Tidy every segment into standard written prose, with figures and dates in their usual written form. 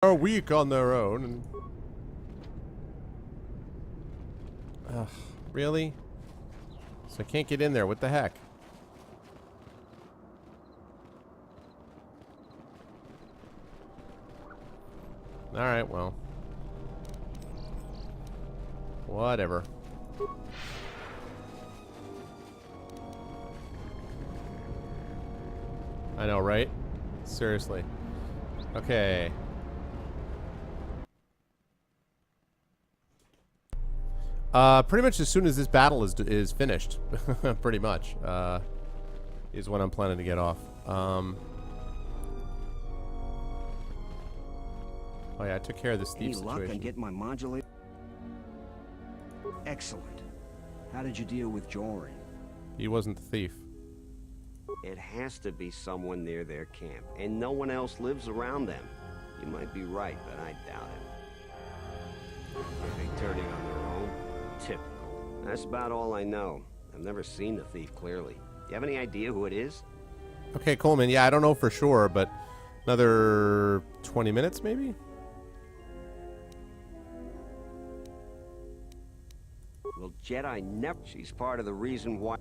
Are weak on their own. And... Ugh, really? So I can't get in there. What the heck? Alright, well. Whatever. I know, right? Seriously. Okay. Pretty much as soon as this battle is finished, pretty much, is when I'm planning to get off. Oh yeah, I took care of this thief situation. Any luck on getting my modulator? Excellent. How did you deal with Joran? He wasn't the thief. It has to be someone near their camp, and no one else lives around them. You might be right, but I doubt it. Are they turning on their own? Typical. That's about all I know. I've never seen the thief clearly. Do you have any idea who it is? Okay, Coleman, yeah, I don't know for sure, but another 20 minutes maybe? Well, Jedi never... She's part of the reason why...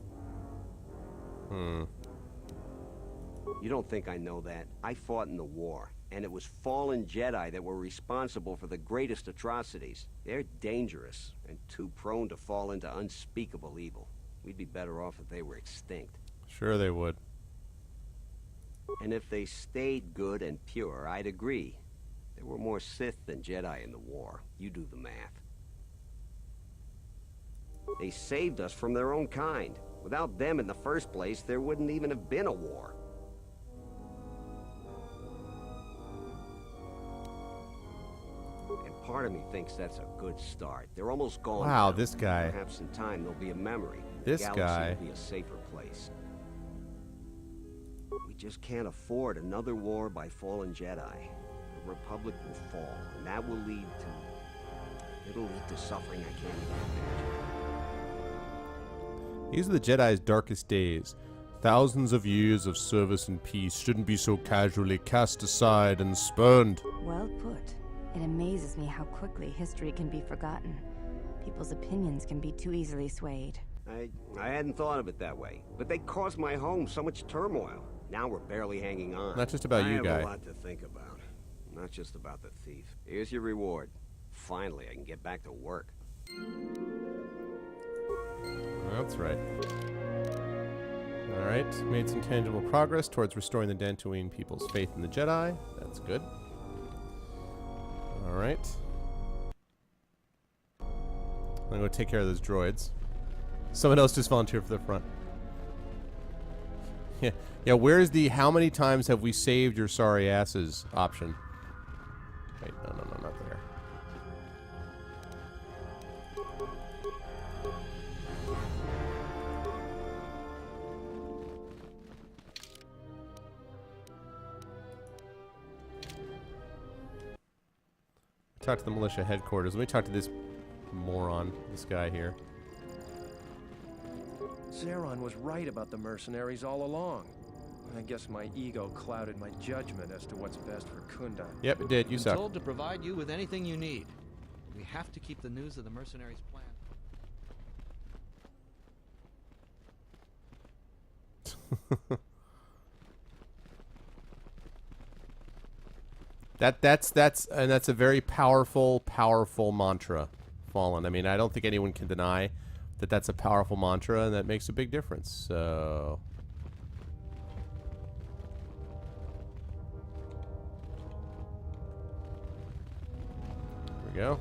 You don't think I know that? I fought in the war, and it was fallen Jedi that were responsible for the greatest atrocities. They're dangerous, and too prone to fall into unspeakable evil. We'd be better off if they were extinct. Sure they would. And if they stayed good and pure, I'd agree. There were more Sith than Jedi in the war. You do the math. They saved us from their own kind. Without them in the first place, there wouldn't even have been a war. And part of me thinks that's a good start. They're almost gone. Wow, now. this guy. Perhaps in time there'll be a memory. This The guy. galaxy will be a safer place. We just can't afford another war by fallen Jedi. The Republic will fall, and that will lead to... It'll lead to suffering I can't even imagine. These are the Jedi's darkest days. Thousands of years of service and peace shouldn't be so casually cast aside and spurned. Well put. It amazes me how quickly history can be forgotten. People's opinions can be too easily swayed. I hadn't thought of it that way, but they caused my home so much turmoil. Now we're barely hanging on. Not just about you, I guy. have a lot to think about. Not just about the thief. Here's your reward. Finally, I can get back to work. That's right. Alright, made some tangible progress towards restoring the Dantooine people's faith in the Jedi. That's good. Alright. I'm gonna go take care of those droids. Someone else just volunteered for the front. Yeah, where's the how many times have we saved your sorry asses option? Wait, no, not there. Talk to the militia headquarters. Let me talk to this moron, this guy here. Zeron was right about the mercenaries all along. I guess my ego clouded my judgment as to what's best for Kundan. Yep, it did. You I'm suck. told to provide you with anything you need. We have to keep the news of the mercenaries' plan. That's a very powerful mantra, Fallen. I mean, I don't think anyone can deny that that's a powerful mantra, and that makes a big difference. So, here we go.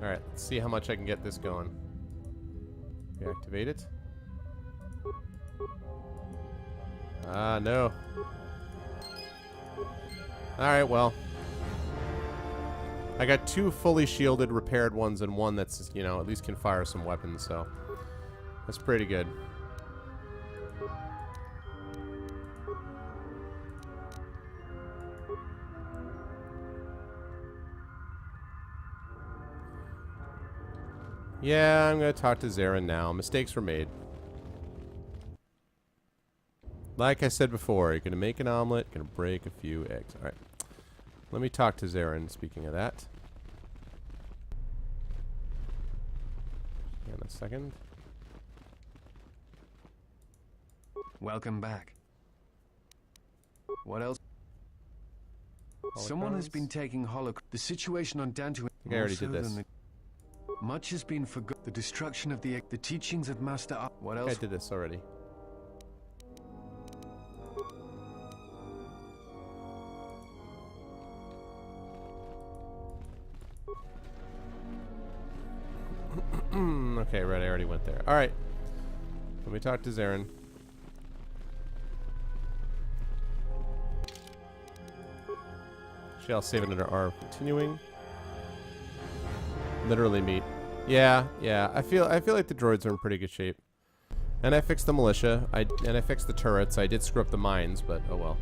All right, let's see how much I can get this going. Reactivate it. Ah, no. Alright, well. I got 2 fully shielded, repaired ones, and one that's, you know, at least can fire some weapons, so. That's pretty good. Yeah, I'm gonna talk to Zarin now. Mistakes were made. Like I said before, you're gonna make an omelet, gonna break a few eggs. Alright. Let me talk to Zarin, speaking of that. In a second. Welcome back. What else? Someone has been taking The situation on Dantooine. I think I already did this. Much has been forgotten. The destruction of the teachings of Master. What I else? did this already. Okay, right, I already went there. Alright. Let me talk to Zarin. I'll save it under R. Continuing. Literally meat. Yeah. I feel like the droids are in pretty good shape. And I fixed the militia. And I fixed the turrets. I did screw up the mines, but oh well.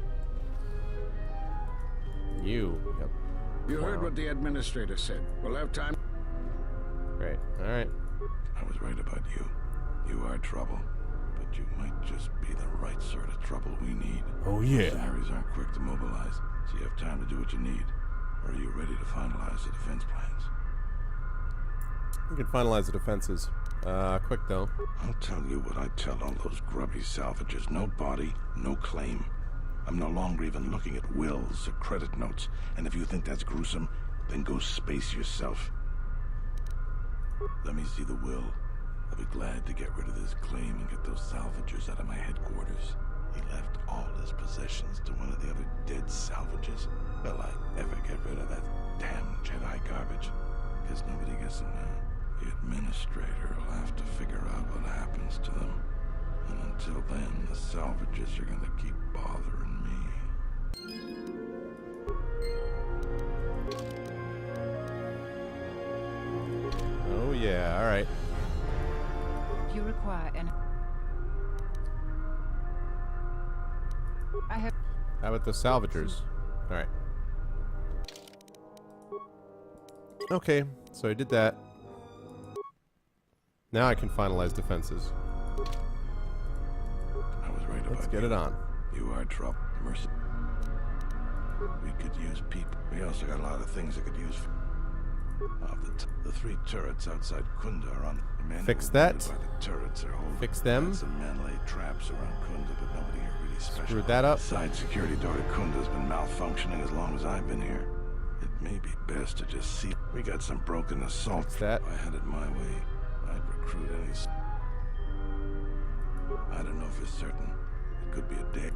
Yep. You heard what the administrator said. We'll have time. Great. Alright. I was right about you. You are trouble. But you might just be the right sort of trouble we need. Oh yeah. Mercenaries aren't quick to mobilize, so you have time to do what you need. Or are you ready to finalize the defense plans? We can finalize the defenses. Quick though. I'll tell you what I tell all those grubby salvagers. No body, no claim. I'm no longer even looking at wills or credit notes. And if you think that's gruesome, then go space yourself. Let me see the will. I'll be glad to get rid of this claim and get those salvagers out of my headquarters. He left all his possessions to one of the other dead salvages. Will I ever get rid of that damn Jedi garbage? Guess nobody gets them now. The administrator will have to figure out what happens to them. And until then, the salvagers are gonna keep bothering me. Oh yeah, alright. You require an... I have... How about the salvagers? Alright. Okay, so I did that. Now I can finalize defenses. I was right about Let's get it on. You are trouble. Mercy. We could use people. We also got a lot of things that could use. The 3 turrets outside Kunda are on. The men Fix who that. by the turrets are holding. Fix them. Some men laid traps around Kunda, but nobody here really special. Screwed that up. The side security door to Kunda's been malfunctioning as long as I've been here. It may be best to just see. We got some broken assault. Fix that. If I had it my way, I'd recruit any. I don't know for certain. It could be a day.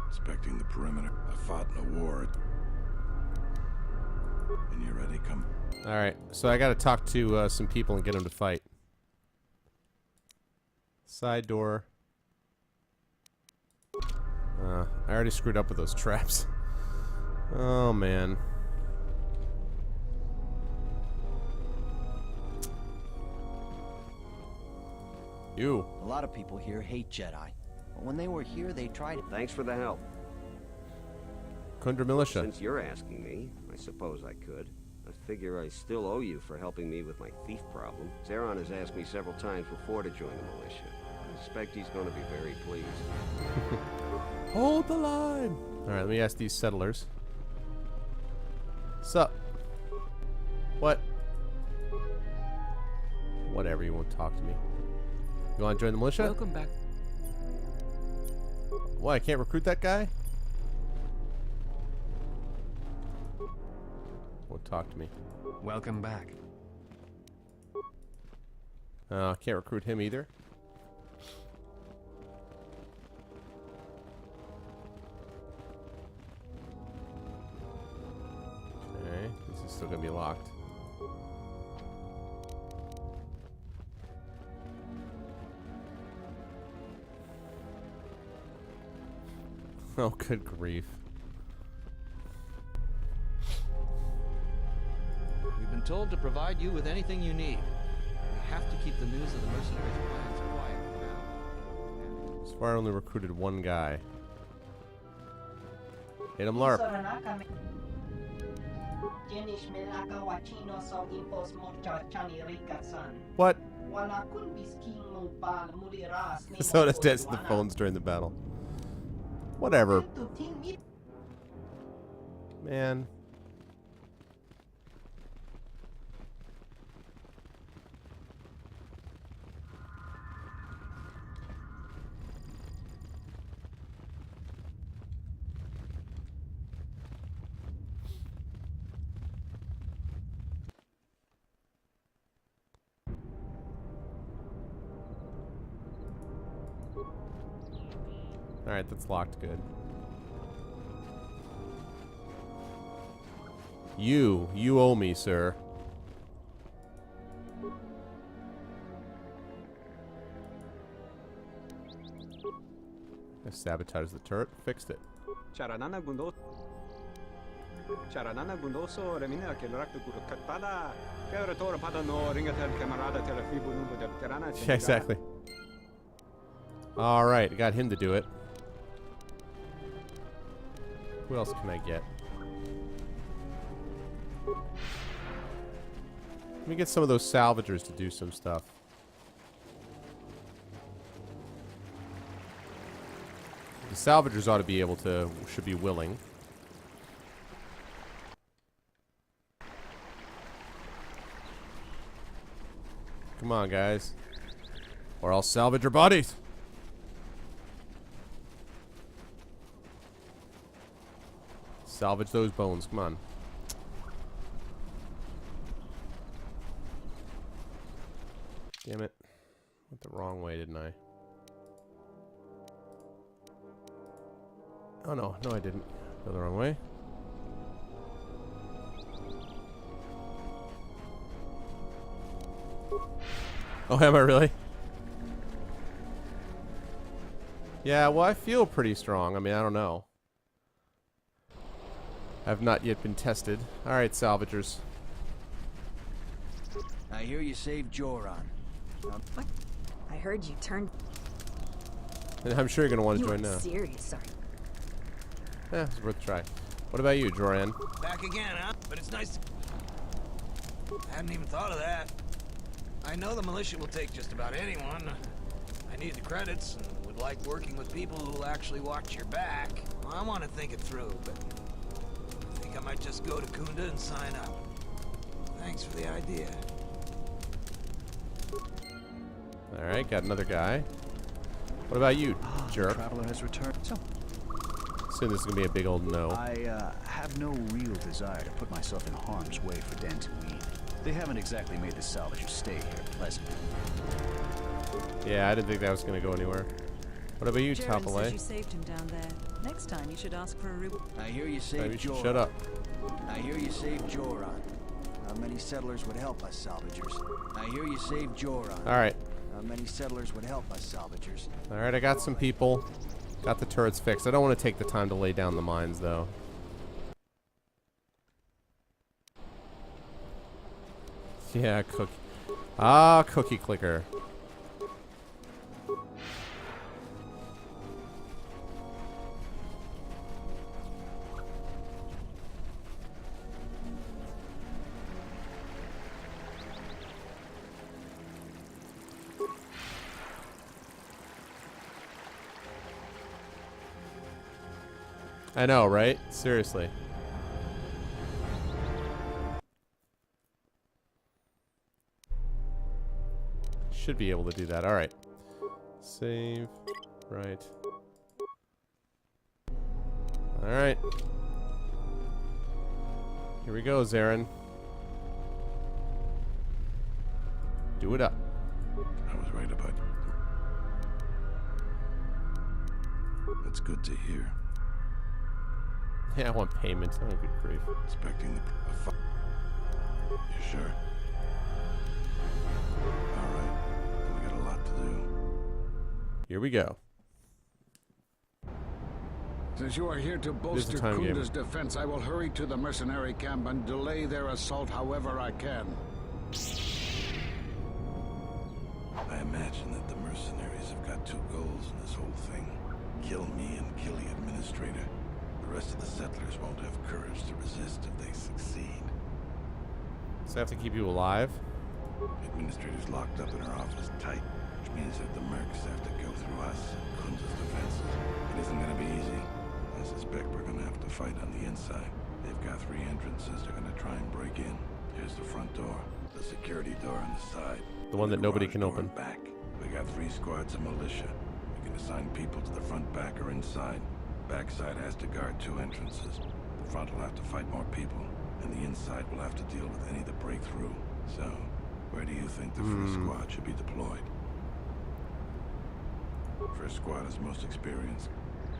Inspecting the perimeter. I fought in a war. When you're ready, come. Alright, so I gotta talk to some people and get them to fight. Side door. I already screwed up with those traps. Oh, man. You. A lot of people here hate Jedi. But when they were here, they tried... Thanks for the help. Kundra Militia. Since you're asking me, I suppose I could. I figure I still owe you for helping me with my thief problem. Zaron has asked me several times before to join the militia. I suspect he's going to be very pleased. Hold the line! Alright, let me ask these settlers. Sup? What? Whatever, you won't talk to me. You want to join the militia? Welcome back. What, I can't recruit that guy? Won't talk to me. Welcome back. Can't recruit him either. Okay, this is still gonna be locked. Oh, good grief. We've been told to provide you with anything you need. We have to keep the news of the mercenaries' plans quiet for now. So far, I only recruited one guy. Hit him, LARP. What? So does test the phones during the battle. Whatever. Man. Alright, that's locked good. You owe me, sir. I sabotaged the turret, fixed it. Charanana Gundoso, Remina, Kelrak Katada, Kerator Padano, Ringatel Camarada, Telefibu Nubu del Tirana. Yeah, exactly. Alright, I got him to do it. Who else can I get? Let me get some of those salvagers to do some stuff. The salvagers ought to be able to, should be willing. Come on, guys. Or I'll salvage your bodies. Salvage those bones, come on. Damn it. Went the wrong way, didn't I? Oh no, no I didn't. Go the wrong way. Oh, am I really? Yeah, well I feel pretty strong. I mean, I don't know. Have not yet been tested. Alright, salvagers. I hear you saved Joran. What? I heard you turned. And I'm sure you're gonna want to join now. Serious, sorry. Yeah, it's worth a try. What about you, Joran? Back again, huh? But it's nice to... I hadn't even thought of that. I know the militia will take just about anyone. I need the credits and would like working with people who will actually watch your back. Well, I want to think it through, but I think I might just go to Kunda and sign up. Thanks for the idea. Alright, got another guy. What about you, jerk? The traveler has returned. So, Assume this is gonna be a big old no. I have no real desire to put myself in harm's way for Dantooine. They haven't exactly made the salvagers stay here pleasant. Yeah, I didn't think that was gonna go anywhere. What about you, Jaren Topple? says you saved him down there. Next time you should ask for a reward. I hear you saved Joran. Shut up. I hear you saved Joran. How many settlers would help us, salvagers? I hear you saved Joran. Alright. How many settlers would help us, salvagers? Alright, I got some people. Got the turrets fixed. I don't want to take the time to lay down the mines, though. Yeah, cookie. Ah, cookie clicker. I know, right? Seriously. Should be able to do that. Alright. Save. Right. Alright. Here we go, Zarin. Do it up. I was right about you. That's good to hear. Yeah, I want payment. Oh, good grief. Expecting you sure? Alright. We got a lot to do. Here we go. Since you are here to bolster Kunda's defense, I will hurry to the mercenary camp and delay their assault however I can. I imagine that the mercenaries have got two goals in this whole thing. Kill me and kill the administrator. The rest of the settlers won't have courage to resist if they succeed. So I have to keep you alive? Administrator's locked up in her office tight, which means that the mercs have to go through us and Kunza's defenses. It isn't gonna be easy. I suspect we're gonna have to fight on the inside. They've got 3 entrances they're gonna try and break in. Here's the front door, the security door on the side. The one that nobody can garage door open. and back. We got 3 squads of militia. We can assign people to the front, back, or inside. Backside has to guard 2 entrances. The front will have to fight more people, and the inside will have to deal with any that break through. So, where do you think the first squad should be deployed? First squad is most experienced.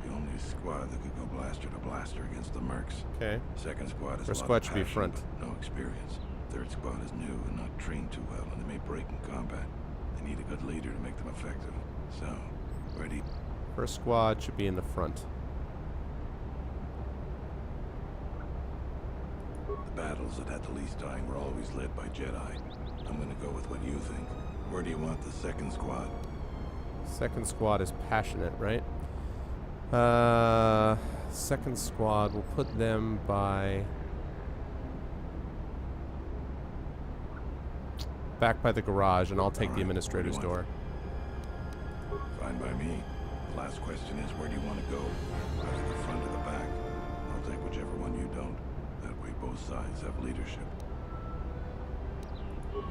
The only squad that could go blaster to blaster against the mercs. Okay. Second squad is First a lot squad of should be passion, front. but no experience. Third squad is new and not trained too well, and they may break in combat. They need a good leader to make them effective. So, where do you... First squad should be in the front. The battles that had the least dying were always led by Jedi. I'm gonna go with what you think. Where do you want the second squad? Second squad is passionate, right? Second squad, we'll put them by... back by the garage, and I'll take the administrator's door. Fine by me. The last question is, where do you want to go? Either the front or the back? I'll take whichever one you don't. That way both sides have leadership.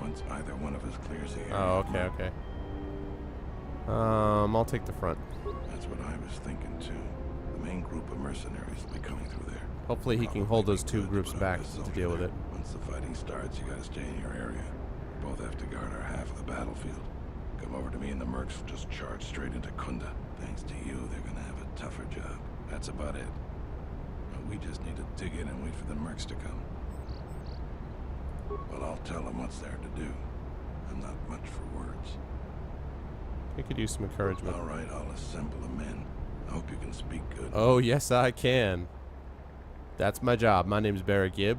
Once either one of us clears the area... Oh, okay, okay. I'll take the front. That's what I was thinking, too. The main group of mercenaries will be coming through there. Hopefully he can hold those 2 groups back to deal with it. Once the fighting starts, you gotta stay in your area. We both have to guard our half of the battlefield. Come over to me and the mercs will just charge straight into Kunda. Thanks to you, they're gonna have a tougher job. That's about it. We just need to dig in and wait for the mercs to come. Well, I'll tell them what's there to do. I'm not much for words. We could use some encouragement. All right, I'll assemble the men. I hope you can speak good. Oh, yes, I can. That's my job. My name's Barry Gibb.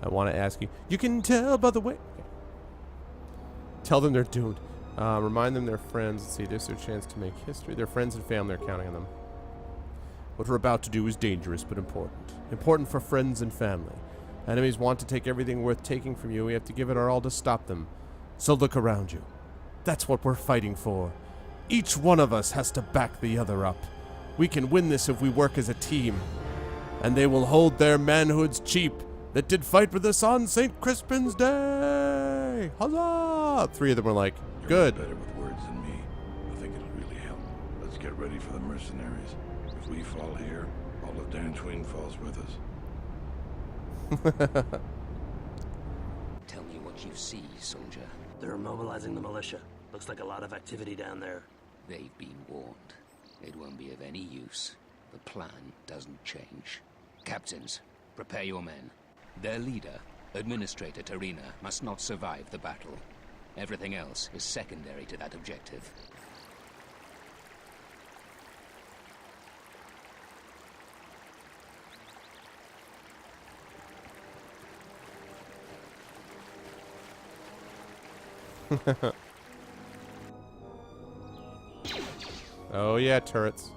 I want to ask you. You can tell by the way. Okay. Tell them they're doomed. Remind them they're friends. Let's see, this is their chance to make history. Their friends and family are counting on them. What we're about to do is dangerous but important. Important for friends and family. Enemies want to take everything worth taking from you. We have to give it our all to stop them. So look around you. That's what we're fighting for. Each one of us has to back the other up. We can win this if we work as a team. And they will hold their manhoods cheap that did fight with us on St. Crispin's Day. Huzzah! 3 of them were like, good. You're better with words than me. I think it'll really help. Let's get ready for the mercenaries. If we fall here, all of Dantooine falls with us. Tell me what you see, soldier. They're mobilizing the militia. Looks like a lot of activity down there. They've been warned. It won't be of any use. The plan doesn't change. Captains, prepare your men. Their leader, Administrator Tarina, must not survive the battle. Everything else is secondary to that objective. Oh yeah, turrets.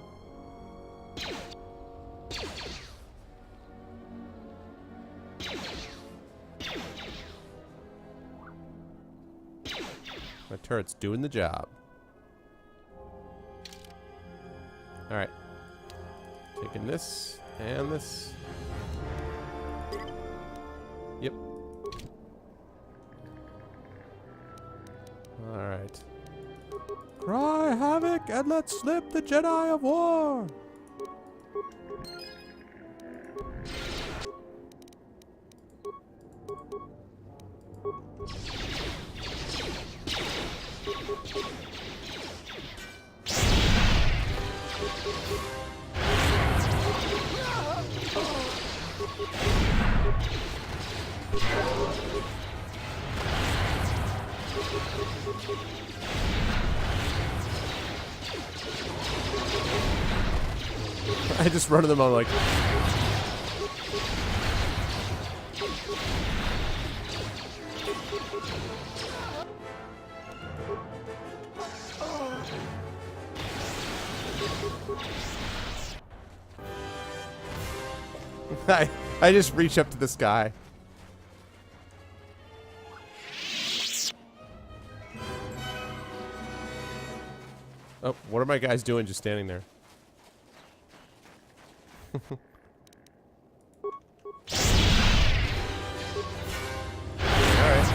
My turret's doing the job. Alright. Taking this and this. Yep. Alright. Cry havoc and let's slip the Jedi of War! I just run to them, I'm like... I just reach up to this guy. Oh, what are my guys doing just standing there? Alright.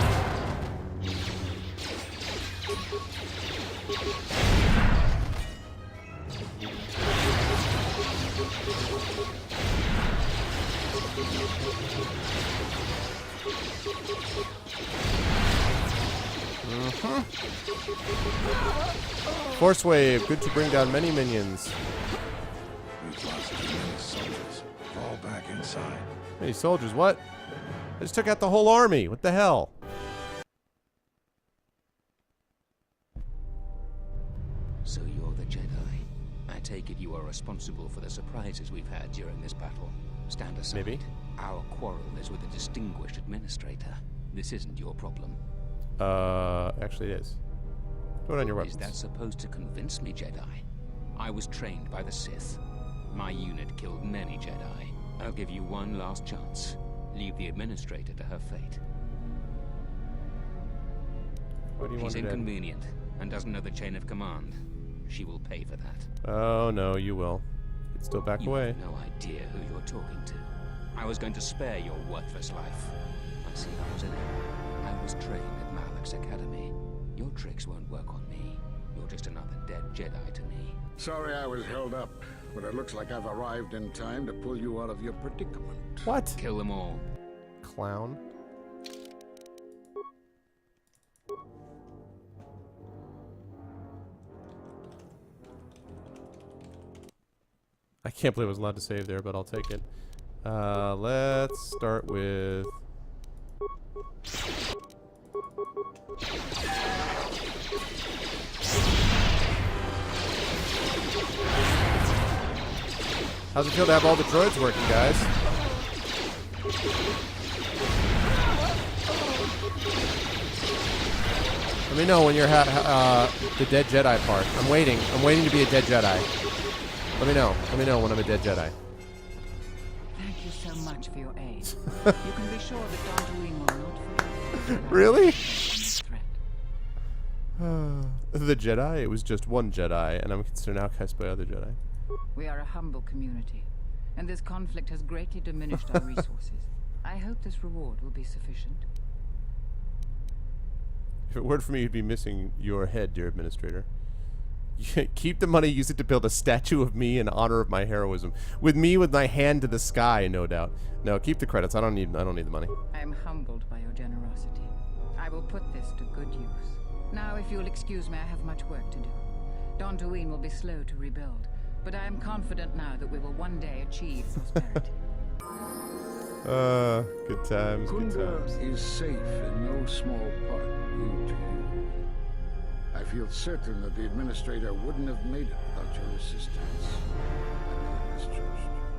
Force wave, good to bring down many minions. We've lost too many soldiers. Fall back inside. Many soldiers, what? I just took out the whole army. What the hell? So you're the Jedi. I take it you are responsible for the surprises we've had during this battle. Stand aside. Maybe. Our quarrel is with a distinguished administrator. This isn't your problem. Actually it is. Put it on your weapons. Is that supposed to convince me, Jedi? I was trained by the Sith. My unit killed many Jedi. I'll give you one last chance. Leave the administrator to her fate. What do you want She's to do? inconvenient and doesn't know the chain of command. She will pay for that. Oh no, you will. You'd still back away. You have no idea who you're talking to. I was going to spare your worthless life. I see I was in error. I was trained at Malak's academy. Your tricks won't work on me. You're just another dead Jedi to me. Sorry I was held up, but it looks like I've arrived in time to pull you out of your predicament. What? Kill them all. Clown. I can't believe I was allowed to save there, but I'll take it. Let's start with... How's it feel to have all the droids working, guys? Let me know when you're the dead Jedi part. I'm waiting. I'm waiting to be a dead Jedi. Let me know. Let me know when I'm a dead Jedi. Thank you so much for your aid. You can be sure that Dantooine will not forget. Really? The Jedi? It was just one Jedi, and I'm considered outcast by other Jedi. We are a humble community, and this conflict has greatly diminished our resources. I hope this reward will be sufficient. If it weren't for me, you'd be missing your head, dear administrator. Keep the money, use it to build a statue of me in honor of my heroism. With me with my hand to the sky, no doubt. No, keep the credits. I don't need the money. I am humbled by your generosity. I will put this to good use. Now, if you'll excuse me, I have much work to do. Dantooine will be slow to rebuild, but I am confident now that we will one day achieve prosperity. Good times, good Kunda times. is safe in no small part due to you. I feel certain that the administrator wouldn't have made it without your assistance.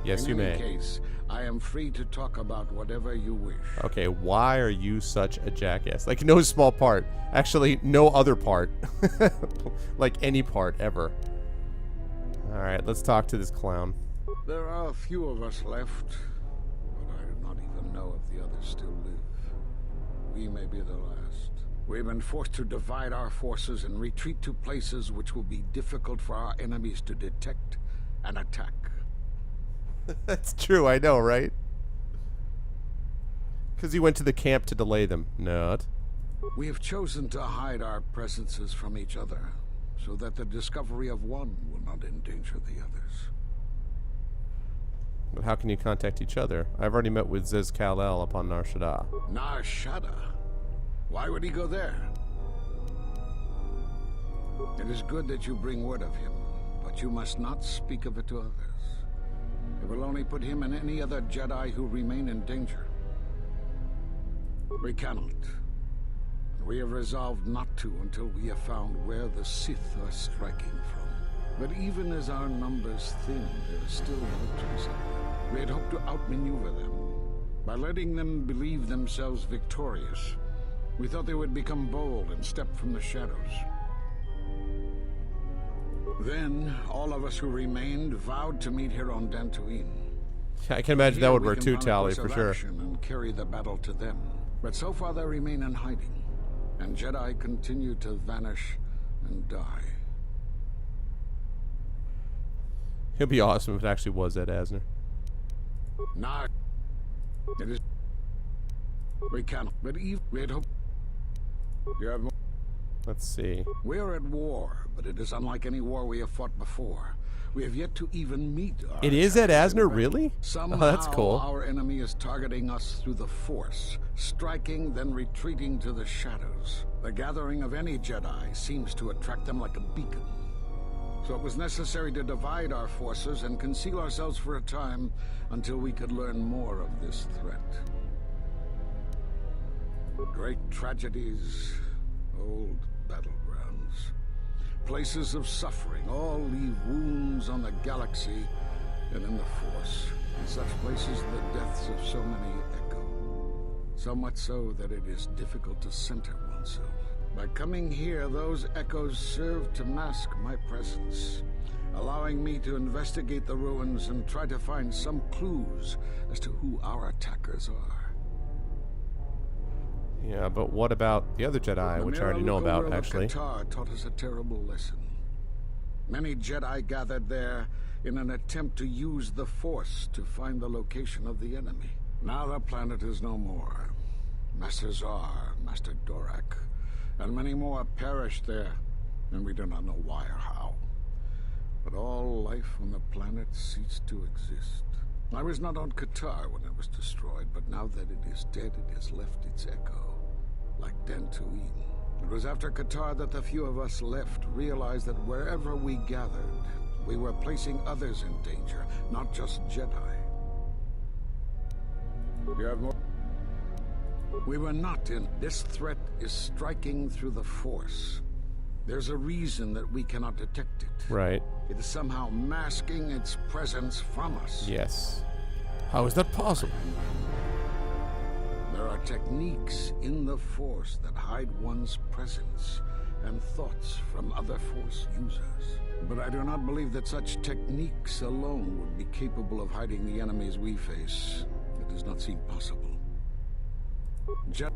Yes, you may. In any case, I am free to talk about whatever you wish. Okay, why are you such a jackass? Like, no small part. Actually, no other part. Like, any part, ever. Alright, let's talk to this clown. There are a few of us left, but I do not even know if the others still live. We may be the last. We've been forced to divide our forces and retreat to places which will be difficult for our enemies to detect and attack. That's true, I know, right? Because he went to the camp to delay them. Not. We have chosen to hide our presences from each other, so that the discovery of one will not endanger the others. But how can you contact each other? I've already met with Zez Kal-El upon Nar Shaddaa. Nar Shaddaa? Why would he go there? It is good that you bring word of him, but you must not speak of it to others. It will only put him and any other Jedi who remain in danger. We cannot. We have resolved not to until we have found where the Sith are striking from. But even as our numbers thin, there is still hope to us. We had hoped to outmaneuver them. By letting them believe themselves victorious, we thought they would become bold and step from the shadows. Then, all of us who remained vowed to meet here on Dantooine. I can imagine that would work too, Here we can Tally, plan a for course of sure. action and carry the battle to them. But so far they remain in hiding, and Jedi continue to vanish and die. It'd be awesome if it actually was Ed Asner. No. It is. We can. But we'd hope. You have more. Let's see. We are at war, but it is unlike any war we have fought before. We have yet to even meet our It is Ed attackers in Asner, battle. really? Somehow, Oh, that's cool. our enemy is targeting us through the Force, striking, then retreating to the shadows. The gathering of any Jedi seems to attract them like a beacon. So it was necessary to divide our forces and conceal ourselves for a time until we could learn more of this threat. Great tragedies, old battlegrounds. Places of suffering all leave wounds on the galaxy and in the Force. In such places, the deaths of so many echo. So much so that it is difficult to center oneself. By coming here, those echoes serve to mask my presence, allowing me to investigate the ruins and try to find some clues as to who our attackers are. Yeah, but what about the other Jedi, which I already know about, actually? Katar taught us a terrible lesson. Many Jedi gathered there in an attempt to use the Force to find the location of the enemy. Now the planet is no more. Master Zar, Master Dorak, and many more perished there, and we do not know why or how. But all life on the planet ceased to exist. I was not on Katar when it was destroyed, but now that it is dead, it has left its echo. Like Dantooine. It was after Katar that the few of us left realized that wherever we gathered, we were placing others in danger, not just Jedi. You have more? We were not in. This threat is striking through the Force. There's a reason that we cannot detect it. Right. It is somehow masking its presence from us. Yes. How is that possible? There are techniques in the Force that hide one's presence and thoughts from other Force users. But I do not believe that such techniques alone would be capable of hiding the enemies we face. It does not seem possible.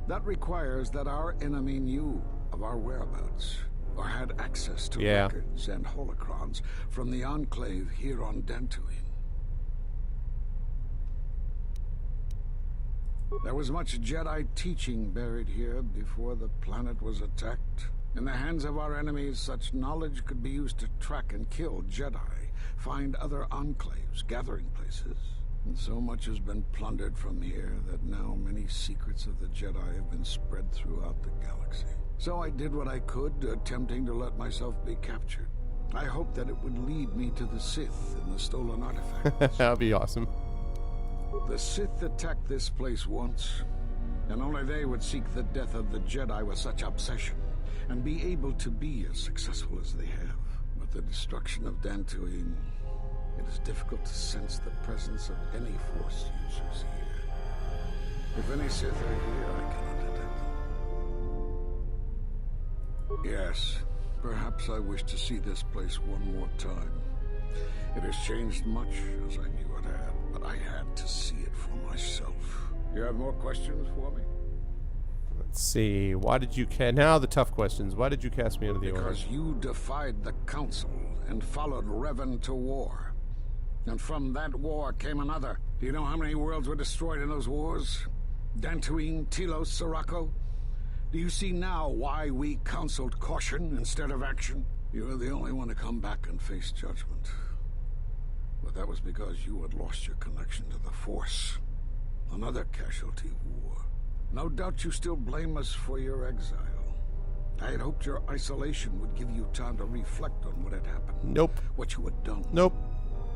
That requires that our enemy knew of our whereabouts, or had access to records and holocrons from the Enclave here on Dantooine. There was much Jedi teaching buried here before the planet was attacked. In the hands of our enemies, such knowledge could be used to track and kill Jedi, find other enclaves, gathering places. And so much has been plundered from here that now many secrets of the Jedi have been spread throughout the galaxy. So I did what I could, attempting to let myself be captured. I hoped that it would lead me to the Sith and the stolen artifacts. That would be awesome. The Sith attacked this place once, and only they would seek the death of the Jedi with such obsession, and be able to be as successful as they have. With the destruction of Dantooine, it is difficult to sense the presence of any Force users here. If any Sith are here, I cannot detect them. Yes, perhaps I wish to see this place one more time. It has changed much, as I knew it had, but I had to see it for myself. You have more questions for me? Let's see. Why did you now the tough questions. Why did you cast me into the Order? Because you defied the Council and followed Revan to war. And from that war came another. Do you know how many worlds were destroyed in those wars? Dantooine, Telos, Sirocco? Do you see now why we counseled caution instead of action? You were the only one to come back and face judgment. But that was because you had lost your connection to the Force. Another casualty of war. No doubt you still blame us for your exile. I had hoped your isolation would give you time to reflect on what had happened. Nope. What you had done. Nope.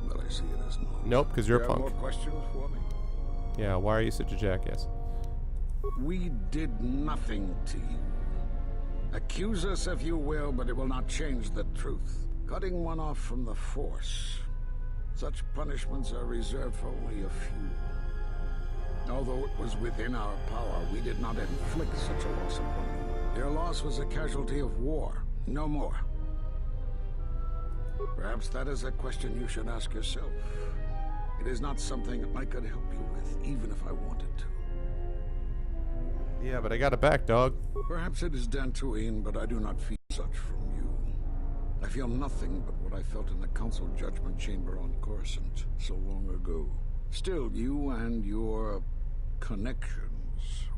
But I see it as not. Nope, because you're a You punk. have more questions for me? Yeah, why are you such a jackass? We did nothing to you. Accuse us if you will, but it will not change the truth. Cutting one off from the Force. Such punishments are reserved for only a few. Although it was within our power, we did not inflict such a loss upon you. Your loss was a casualty of war, no more. Perhaps that is a question you should ask yourself. It is not something I could help you with, even if I wanted to. Yeah, but I got it back, dog. Perhaps it is Dantooine, but I do not feel such from you. I feel nothing but what I felt in the Council Judgment Chamber on Coruscant so long ago. Still, you and your connections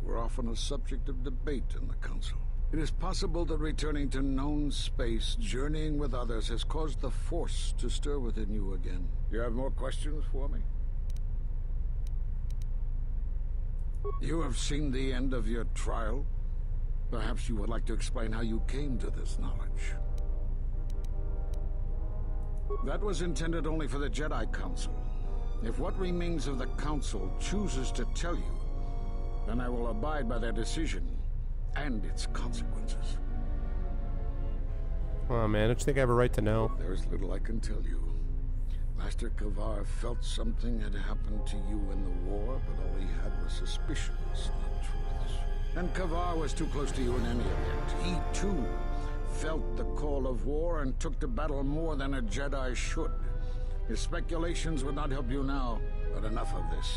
were often a subject of debate in the Council. It is possible that returning to known space, journeying with others, has caused the Force to stir within you again. You have more questions for me? You have seen the end of your trial? Perhaps you would like to explain how you came to this knowledge. That was intended only for the Jedi Council. If what remains of the Council chooses to tell you, then I will abide by their decision and its consequences. Oh man, don't you think I have a right to know? There is little I can tell you. Master Kavar felt something had happened to you in the war, but all he had was suspicions, not truths. And Kavar was too close to you in any event. He, too, felt the call of war and took to battle more than a Jedi should. His speculations would not help you now, but enough of this.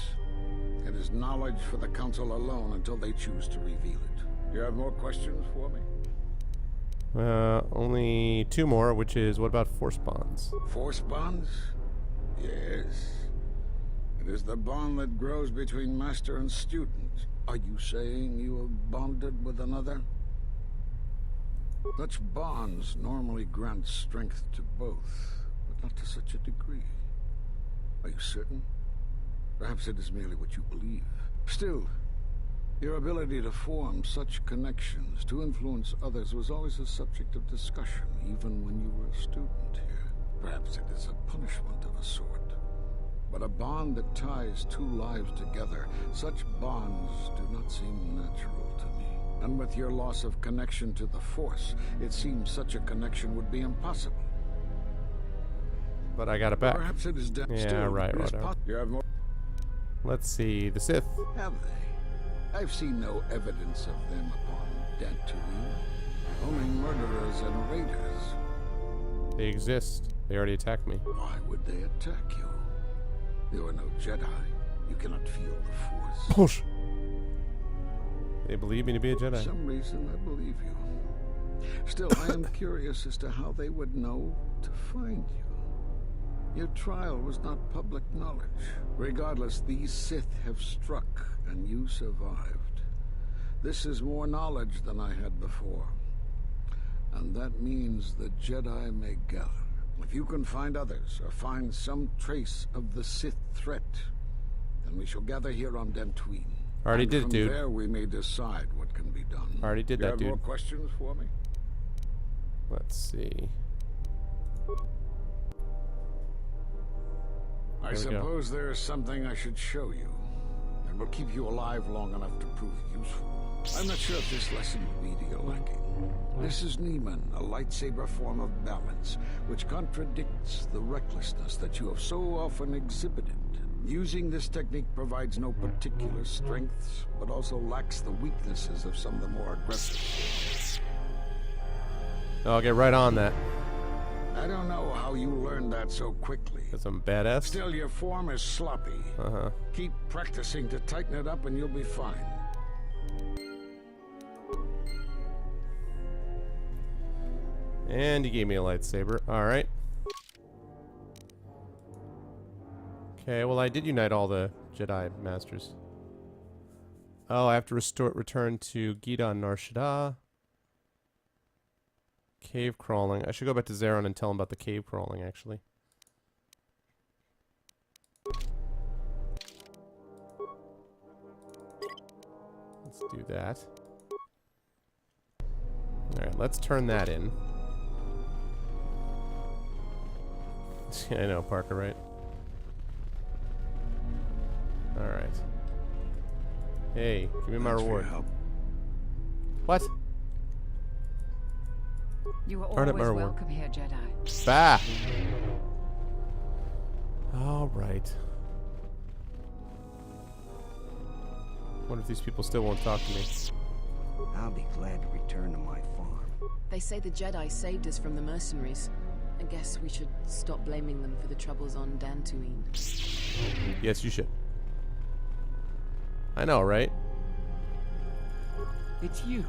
It is knowledge for the Council alone until they choose to reveal it. You have more questions for me? Only 2 more, which is, what about Force bonds? Force bonds? Yes. It is the bond that grows between master and student. Are you saying you have bonded with another? Such bonds normally grant strength to both, but not to such a degree. Are you certain? Perhaps it is merely what you believe. Still, your ability to form such connections, to influence others, was always a subject of discussion, even when you were a student here. Perhaps it is a punishment of a sort. But a bond that ties 2 lives together, such bonds do not seem natural to me. And with your loss of connection to the Force, it seems such a connection would be impossible. But I got it back. Perhaps it is yeah, right. You have more. Let's see, the Sith. Have they? I've seen no evidence of them upon Dantooine. Only murderers and raiders. They exist. They already attacked me. Why would they attack you? You are no Jedi. You cannot feel the Force. Push. They believe me to be a Jedi. For some reason, I believe you. Still, I am curious as to how they would know to find you. Your trial was not public knowledge. Regardless, these Sith have struck, and you survived. This is more knowledge than I had before. And that means the Jedi may gather. If you can find others, or find some trace of the Sith threat, then we shall gather here on Dantooine. Already did it, dude. From there, we may decide what can be done. Already did that, dude. You have more questions for me? Let's see. I suppose there is something I should show you. It will keep you alive long enough to prove useful. I'm not sure if this lesson will be to your liking. This is Niemann, a lightsaber form of balance, which contradicts the recklessness that you have so often exhibited. Using this technique provides no particular strengths, but also lacks the weaknesses of some of the more aggressive. I'll get right on that. I don't know how you learned that so quickly. Because I'm badass. Still, your form is sloppy. Keep practicing to tighten it up and you'll be fine. And he gave me a lightsaber. Alright. Okay, well I did unite all the Jedi Masters. Oh, I have to return to Gidan Nar Shaddaa. Cave crawling. I should go back to Zeron and tell him about the cave crawling, actually. Let's do that. Alright, let's turn that in. I know, Parker, right? Alright. Hey, give me my reward. What? You are always welcome here, Jedi. Bah! Alright. Wonder if these people still won't talk to me. I'll be glad to return to my farm. They say the Jedi saved us from the mercenaries. I guess we should stop blaming them for the troubles on Dantooine. Yes, you should. I know, right? It's you,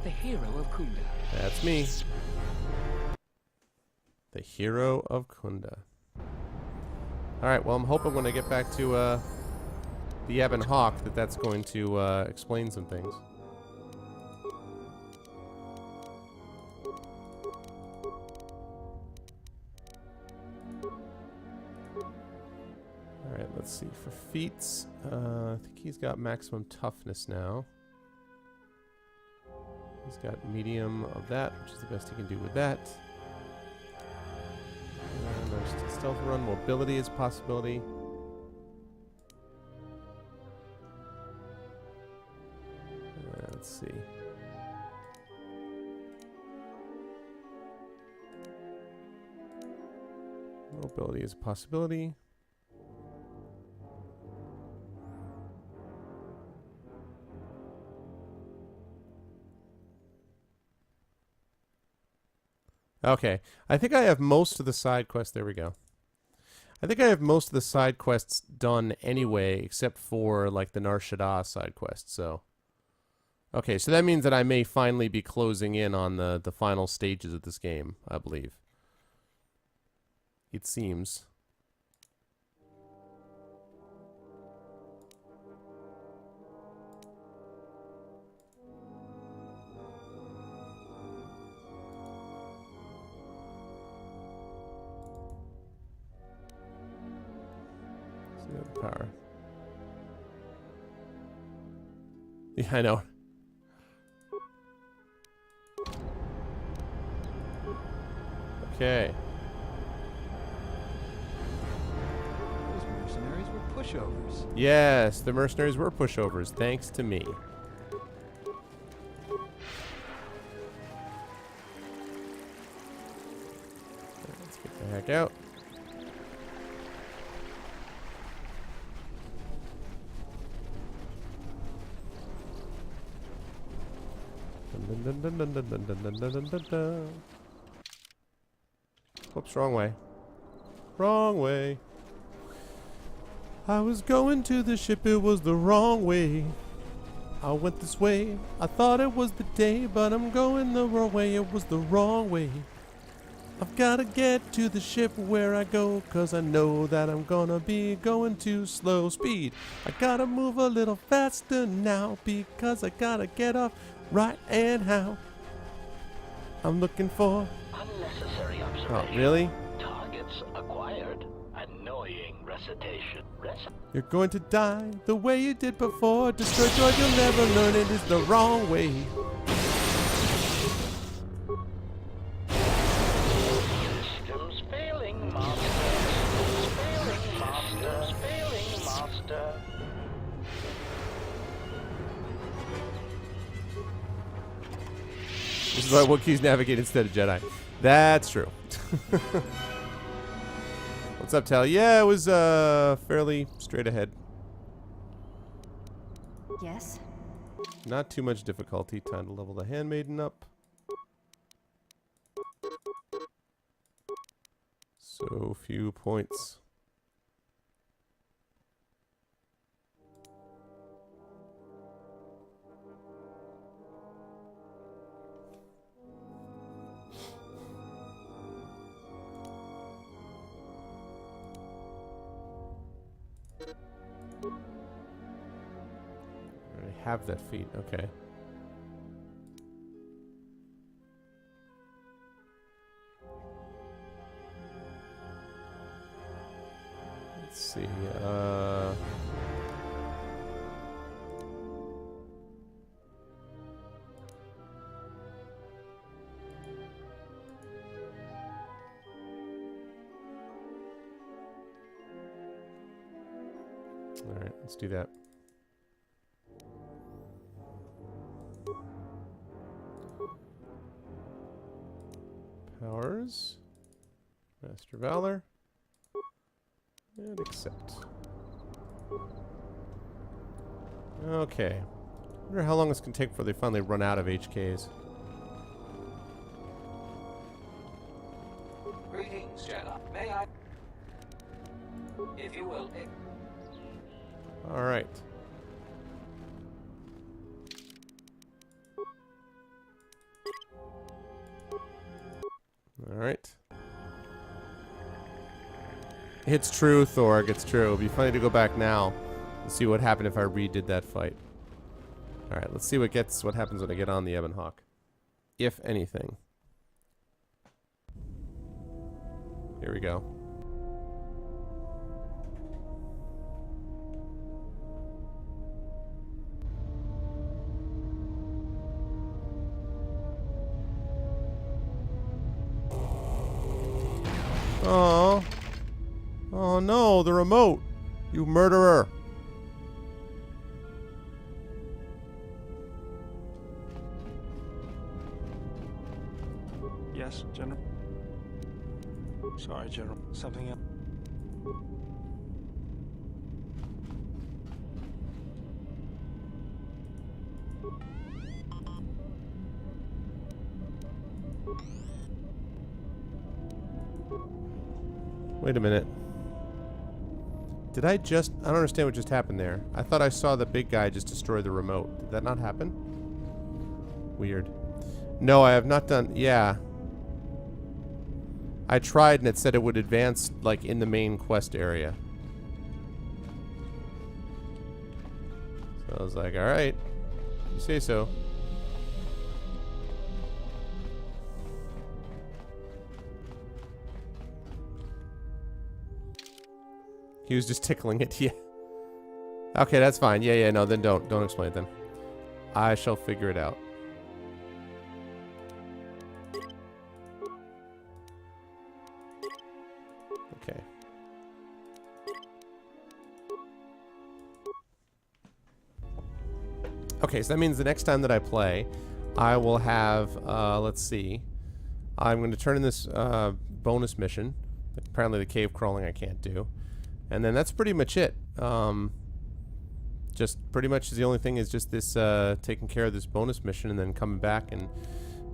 the hero of Kunda. That's me. hero of Kunda. Alright, well, I'm hoping when I get back to the Ebon Hawk that's going to explain some things. Alright, let's see. For feats, I think he's got maximum toughness now. He's got medium of that, which is the best he can do with that. And there's stealth run, mobility is a possibility. Let's see. Mobility is a possibility. Okay, I think I have most of the side quests. There we go. I think I have most of the side quests done anyway, except for like the Nar Shaddaa side quest. So, okay, so that means that I may finally be closing in on the final stages of this game, I believe. It seems. Power. Yeah, I know. Okay. Those mercenaries were pushovers. Yes, the mercenaries were pushovers, thanks to me. Let's get the heck out. Whoops, wrong way. Wrong way. I was going to the ship, it was the wrong way. I went this way, I thought it was the day, but I'm going the wrong way, it was the wrong way. I've gotta get to the ship where I go, 'cause I know that I'm gonna be going too slow speed. I gotta move a little faster now, because I gotta get off right and how. I'm looking for Unnecessary observation. Oh, really? Targets acquired. Annoying recitation. You're going to die the way you did before. Destroy joy, you'll never learn it is the wrong way. Systems failing, master. Systems failing, master. Failing, master. This is why Wookiees navigate instead of Jedi. That's true. What's up, Tal? Yeah, it was fairly straight ahead. Yes? Not too much difficulty. Time to level the handmaiden up. So few points. I have that feat, okay. Let's see, Alright, let's do that. Powers. Master Valor. And accept. Okay. I wonder how long this can take before they finally run out of HKs. Greetings, Jedi. May I? If you will. Alright. Alright. It's true, Thorg. It's true. It'd be funny to go back now and see what happened if I redid that fight. All right, let's see what happens when I get on the Ebon Hawk, if anything. Here we go. Oh. Oh no, the remote. You murderer. Yes, General. Sorry, General. Something else. Wait a minute. Did I don't understand what just happened there. I thought I saw the big guy just destroy the remote. Did that not happen? Weird. No, I have not done... Yeah. I tried and it said it would advance, like, in the main quest area. So I was like, alright. You say so. He was just tickling it, yeah. Okay, that's fine. Yeah, no, then don't explain it then. I shall figure it out. Okay. Okay, so that means the next time that I play, I will have, let's see. I'm going to turn in this bonus mission. Apparently the cave crawling I can't do. And then that's pretty much it. Just pretty much the only thing is just this taking care of this bonus mission and then coming back and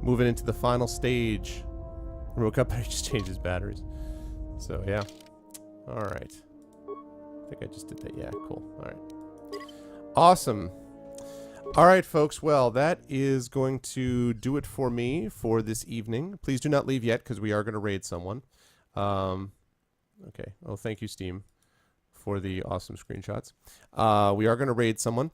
moving into the final stage. Woke up and he just changed his batteries. So yeah. Alright. I think I just did that. Yeah, cool. Alright. Awesome. Alright, folks. Well, that is going to do it for me for this evening. Please do not leave yet because we are going to raid someone. Okay. Oh, thank you, Steam, for the awesome screenshots. We are going to raid someone.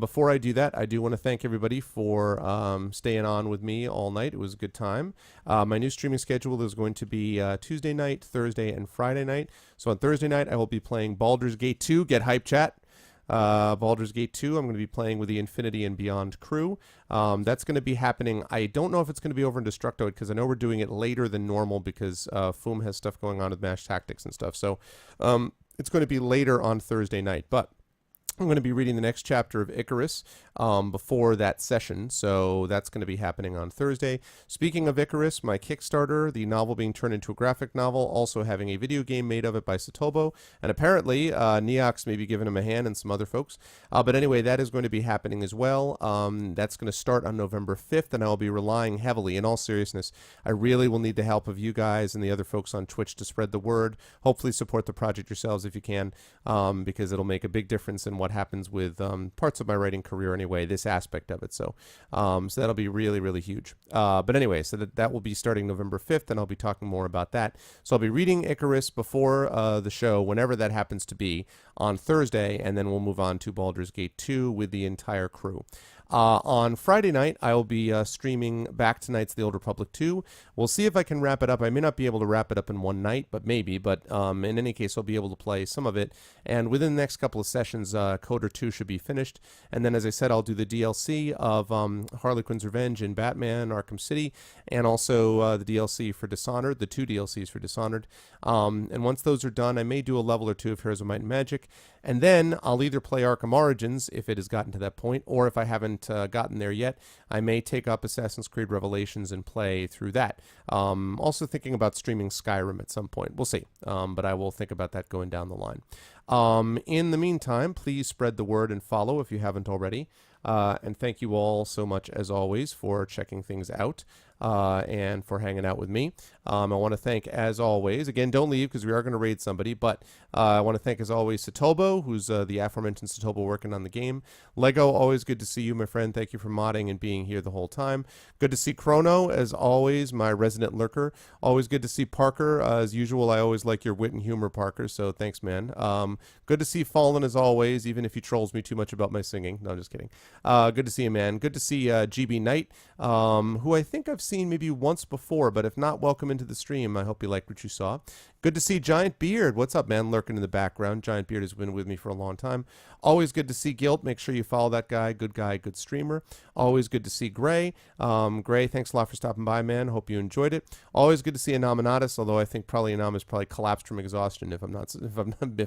Before I do that, I do want to thank everybody for staying on with me all night. It was a good time. My new streaming schedule is going to be Tuesday night, Thursday, and Friday night. So on Thursday night, I will be playing Baldur's Gate 2. Get hype, chat. Baldur's Gate 2, I'm going to be playing with the Infinity and Beyond crew. That's going to be happening. I don't know if it's going to be over in Destructoid because I know we're doing it later than normal because Foom has stuff going on with Mash Tactics and stuff. So it's going to be later on Thursday night. But I'm going to be reading the next chapter of Icarus before that session, so that's going to be happening on Thursday. Speaking of Icarus, my Kickstarter, the novel being turned into a graphic novel, also having a video game made of it by Satobo, and apparently Neox may be giving him a hand and some other folks. But anyway, that is going to be happening as well. That's going to start on November 5th, and I will be relying heavily, in all seriousness, I really will need the help of you guys and the other folks on Twitch to spread the word. Hopefully support the project yourselves if you can, because it'll make a big difference in what happens with parts of my writing career anyway, this aspect of it. So that'll be really, really huge. But anyway, so that will be starting November 5th, and I'll be talking more about that. So I'll be reading Icarus before the show, whenever that happens to be, on Thursday, and then we'll move on to Baldur's Gate 2 with the entire crew. On Friday night, I will be streaming Back Tonight's The Old Republic 2. We'll see if I can wrap it up. I may not be able to wrap it up in one night, but maybe. But in any case, I'll be able to play some of it. And within the next couple of sessions, Coder 2 should be finished. And then, as I said, I'll do the DLC of Harley Quinn's Revenge and Batman Arkham City, and also the DLC for Dishonored, the 2 DLCs for Dishonored. And once those are done, I may do a level or 2 of Heroes of Might and Magic. And then I'll either play Arkham Origins, if it has gotten to that point, or if I haven't gotten there yet, I may take up Assassin's Creed Revelations and play through that. Also thinking about streaming Skyrim at some point. We'll see. But I will think about that going down the line. In the meantime, please spread the word and follow if you haven't already. And thank you all so much, as always, for checking things out. and for hanging out with me. I want to thank, as always, again, don't leave because we are going to raid somebody, but I want to thank, as always, Satobo, who's the aforementioned Satobo working on the game. Lego, always good to see you, my friend. Thank you for modding and being here the whole time. Good to see Chrono, as always, my resident lurker. Always good to see Parker. As usual, I always like your wit and humor, Parker, so thanks, man. Good to see Fallen, as always, even if he trolls me too much about my singing. No, I'm just kidding. Good to see you, man. Good to see GB Knight, who I think I've seen maybe once before, but if not, welcome into the stream. I hope you liked what you saw. Good to see Giant Beard. What's up, man? Lurking in the background. Giant Beard has been with me for a long time. Always good to see Guilt. Make sure you follow that guy. Good streamer. Always good to see Gray. Gray, thanks a lot for stopping by, man. Hope you enjoyed it. Always good to see Anaminatus, although I think probably Anam is probably collapsed from exhaustion if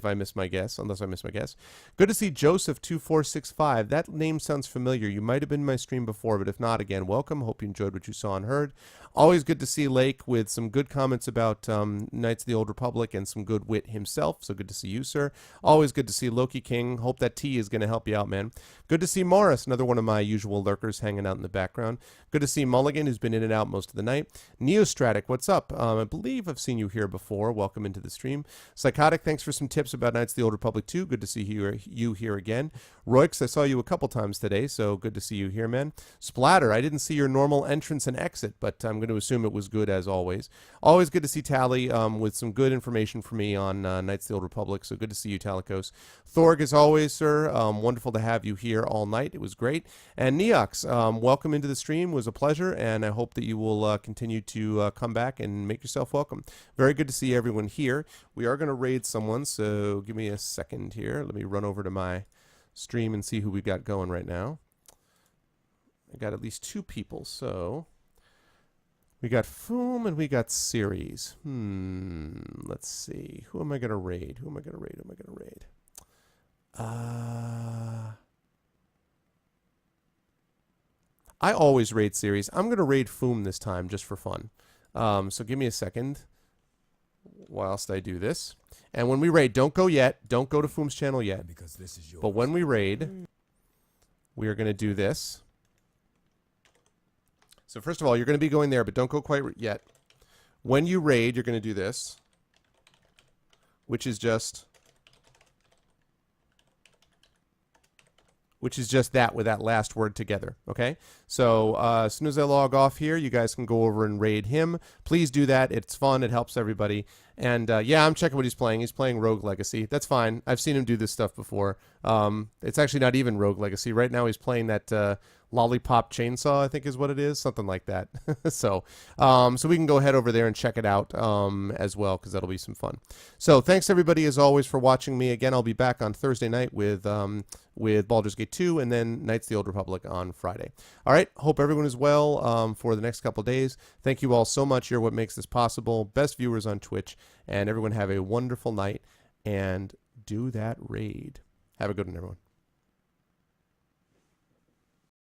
I miss my guess, unless I miss my guess. Good to see Joseph2465. That name sounds familiar. You might have been in my stream before, but if not, again, welcome. Hope you enjoyed what you saw and heard. Always good to see Lake with some good comments about Knights of the Old Republic and some good wit himself. So good to see you, sir. Always good to see Loki King. Hope that tea is going to help you out, man. Good to see Morris, another one of my usual lurkers hanging out in the background. Good to see Mulligan, who's been in and out most of the night. Neostratic, what's up? I believe I've seen you here before. Welcome into the stream. Psychotic, thanks for some tips about Knights of the Old Republic 2. Good to see you here again. Roix, I saw you a couple times today, so good to see you here, man. Splatter, I didn't see your normal entrance and exit, but I'm going to assume it was good as always. Always good to see Tally with some good information for me on Knights of the Old Republic, so good to see you, Talikos. Thorg, as always, sir, wonderful to have you here all night. It was great. And Neox, welcome into the stream. It was a pleasure, and I hope that you will continue to come back and make yourself welcome. Very good to see everyone here. We are going to raid someone, so give me a second here. Let me run over to my stream and see who we got going right now. I got at least 2 people, so we got Foom and we got Series. Let's see. Who am I going to raid? I always raid Series. I'm going to raid Foom this time just for fun. So give me a second whilst I do this. And when we raid, don't go yet. Don't go to Foom's channel yet. Because this is yours. But when we raid, we are going to do this. So first of all, you're going to be going there, but don't go quite yet. When you raid, you're going to do this, which is just that with that last word together, okay? So as soon as I log off here, you guys can go over and raid him. Please do that. It's fun. It helps everybody. And yeah, I'm checking what he's playing. He's playing Rogue Legacy. That's fine. I've seen him do this stuff before. It's actually not even Rogue Legacy. Right now he's playing that Lollipop Chainsaw, I think is what it is. Something like that. So we can go ahead over there and check it out as well, because that'll be some fun. So thanks everybody as always for watching me. Again, I'll be back on Thursday night with Baldur's Gate 2 and then Knights of the Old Republic on Friday. All right. Hope everyone is well for the next couple days. Thank you all so much. You're what makes this possible. Best viewers on Twitch. And everyone have a wonderful night and do that raid. Have a good one, everyone.